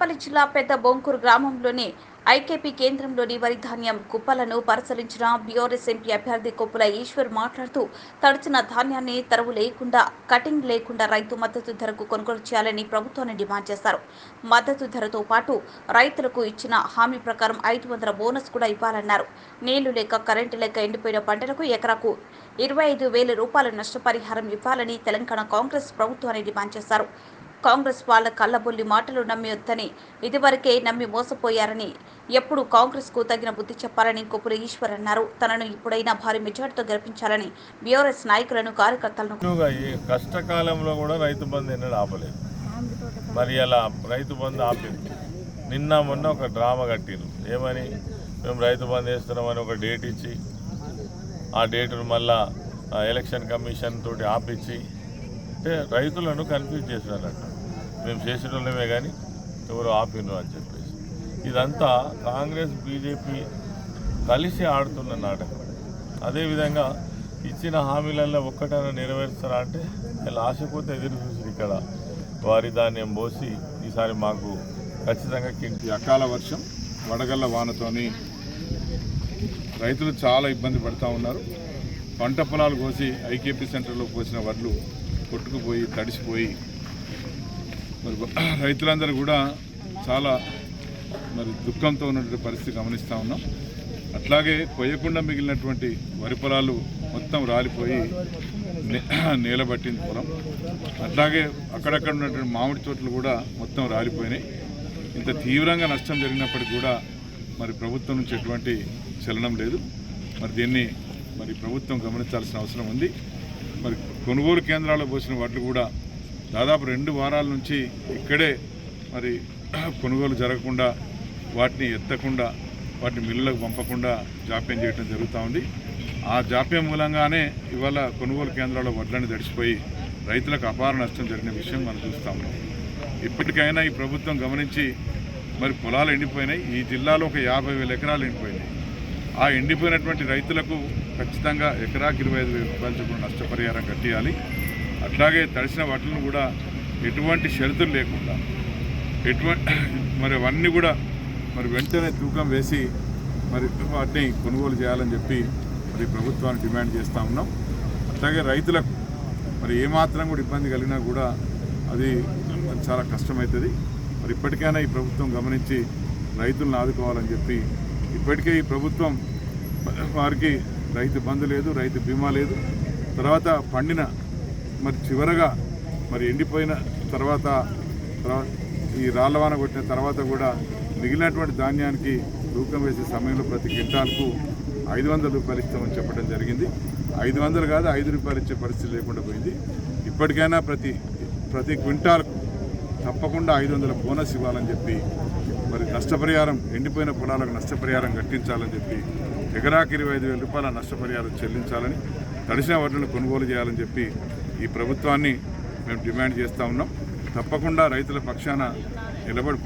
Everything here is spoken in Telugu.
పెద్దపల్లి జిల్లా పెద్ద బొంకూరు గ్రామంలోని ఐకేపీ కేంద్రంలోని వరి ధాన్యం కుప్పలను పరిశీలించిన బీఆర్ఎస్ ఎంపీ అభ్యర్థి కొప్పుల ఈశ్వర్ మాట్లాడుతూ తడిచిన ధాన్యాన్ని తరువు లేకుండా కటింగ్ లేకుండా రైతు మద్దతు ధరకు కొనుగోలు చేయాలని ప్రభుత్వాన్ని డిమాండ్ చేశారు. మద్దతు ధరతో పాటు రైతులకు ఇచ్చిన హామీ ప్రకారం 500 బోనస్ కూడా ఇవ్వాలన్నారు. నీళ్లు లేక కరెంటు లేక ఎండిపోయిన పంటలకు ఎకరాకు 25,000 రూపాయల నష్టపరిహారం ఇవ్వాలని తెలంగాణ కాంగ్రెస్ ప్రభుత్వాన్ని డిమాండ్ చేశారు. కాంగ్రెస్ వాళ్ళ కళ్ళబొల్లి మాటలు నమ్మొద్దని, ఇదివరకే నమ్మి మోసపోయారని, ఎప్పుడు కాంగ్రెస్ కు తగిన బుద్ధి చెప్పాలని కొప్పుల ఈశ్వర్ అన్నారు. తనను ఇప్పుడైనా భారీ మెజార్టీతో గెలిపించాలని బీఆర్ఎస్ నాయకులను కార్యకర్తలను కష్టకాలంలో కూడా రైతు బంధు ఎన్నడూ ఆపలేదు. మరి అలా రైతు బంధు ఆపింది. నిన్న మొన్న ఒక డ్రామా కట్టిరు. ఏమని మేము రైతు బంధు వేస్తున్నామని ఒక డేట్ ఇచ్చి ఆ డేటును మళ్ళా ఎలక్షన్ కమిషన్ తోటి ఆపించి అంటే రైతులను కన్ఫ్యూజ్ చేసినారట. మేము చేసేటోళ్ళమే కానీ ఎవరు ఆపినరు అని చెప్పేసి ఇదంతా కాంగ్రెస్ బీజేపీ కలిసి ఆడుతున్న నాటకం. అదేవిధంగా ఇచ్చిన హామీలలో ఒక్కటైనా నెరవేరుస్తారా అంటే వీళ్ళు ఆశపోతే ఎదురు చూసి ఇక్కడ వారి ధాన్యం పోసి ఈసారి మాకు ఖచ్చితంగా అకాల వర్షం వడగళ్ల వానతోని రైతులు చాలా ఇబ్బంది పడుతూ ఉన్నారు. పంట పొలాలు కోసి ఐకేపీ సెంటర్లో పోసిన వడ్లు కొట్టుకుపోయి తడిసిపోయి మరి రైతులందరూ కూడా చాలా మరి దుఃఖంతో ఉన్నటువంటి పరిస్థితి గమనిస్తూ ఉన్నాం. అట్లాగే కొయ్యకుండా మిగిలినటువంటి వరి పొలాలు మొత్తం రాలిపోయి నేలబట్టింది పొలం. అట్లాగే అక్కడక్కడ ఉన్నటువంటి మామిడి తోటలు కూడా మొత్తం రాలిపోయినాయి. ఇంత తీవ్రంగా నష్టం జరిగినప్పటికీ కూడా మరి ప్రభుత్వం నుంచి ఎటువంటి చలనం లేదు. మరి దీన్ని మరి ప్రభుత్వం గమనించాల్సిన అవసరం ఉంది. మరి కొనుగోలు కేంద్రాల్లో పోసిన వడ్లు కూడా దాదాపు 2 వారాల నుంచి ఇక్కడే మరి కొనుగోలు జరగకుండా వాటిని ఎత్తకుండా వాటిని మిల్లులకు పంపకుండా జాప్యం చేయడం జరుగుతూ ఉంది. ఆ జాప్యం మూలంగానే ఇవాళ కొనుగోలు కేంద్రాల్లో వడ్లని తడిసిపోయి రైతులకు అపార నష్టం జరిగిన విషయం మనం చూస్తూ ఉన్నాం. ఇప్పటికైనా ఈ ప్రభుత్వం గమనించి మరి పొలాలు ఎండిపోయినాయి. ఈ జిల్లాలో ఒక 50,000 ఎకరాలు ఎండిపోయినాయి. ఆ ఎండిపోయినటువంటి రైతులకు ఖచ్చితంగా ఎకరాకి 25,000 రూపాయల చొప్పున నష్టపరిహారం కట్టియాలి. అట్లాగే తడిసిన వడ్లను కూడా ఎటువంటి షరతులు లేకుండా మరి అవన్నీ కూడా మరి వెంటనే తూకం వేసి మరి వాటిని కొనుగోలు చేయాలని చెప్పి మరి ప్రభుత్వాన్ని డిమాండ్ చేస్తూ ఉన్నాం. అట్లాగే రైతులకు మరి ఏమాత్రం కూడా ఇబ్బంది కలిగినా కూడా అది చాలా కష్టమవుతుంది. మరి ఇప్పటికైనా ఈ ప్రభుత్వం గమనించి రైతులను ఆదుకోవాలని చెప్పి ఇప్పటికే ఈ ప్రభుత్వం వారికి రైతు బంధు లేదు, రైతు బీమా లేదు. తర్వాత పండిన మరి చివరగా మరి ఎండిపోయిన తర్వాత ఈ రాళ్ళవాన కొట్టిన తర్వాత కూడా మిగిలినటువంటి ధాన్యానికి తూకం వేసే సమయంలో ప్రతి క్వింటాల్కు 500 రూపాయలు ఇస్తామని చెప్పడం జరిగింది. 500 కాదు 5 రూపాయలు ఇచ్చే పరిస్థితి లేకుండా పోయింది. ఇప్పటికైనా ప్రతి క్వింటాల్కు తప్పకుండా 500 బోనస్ ఇవ్వాలని చెప్పి మరి నష్టపరిహారం ఎండిపోయిన పొలాలకు నష్టపరిహారం కట్టించాలని చెప్పి ఎకరాకి 25,000 రూపాయల నష్టపరిహారం చెల్లించాలని, తడిసిన వడ్లను కొనుగోలు చేయాలని చెప్పి ఈ ప్రభుత్వాన్ని మేము డిమాండ్ చేస్తూ ఉన్నాం. తప్పకుండా రైతుల పక్షాన నిలబడి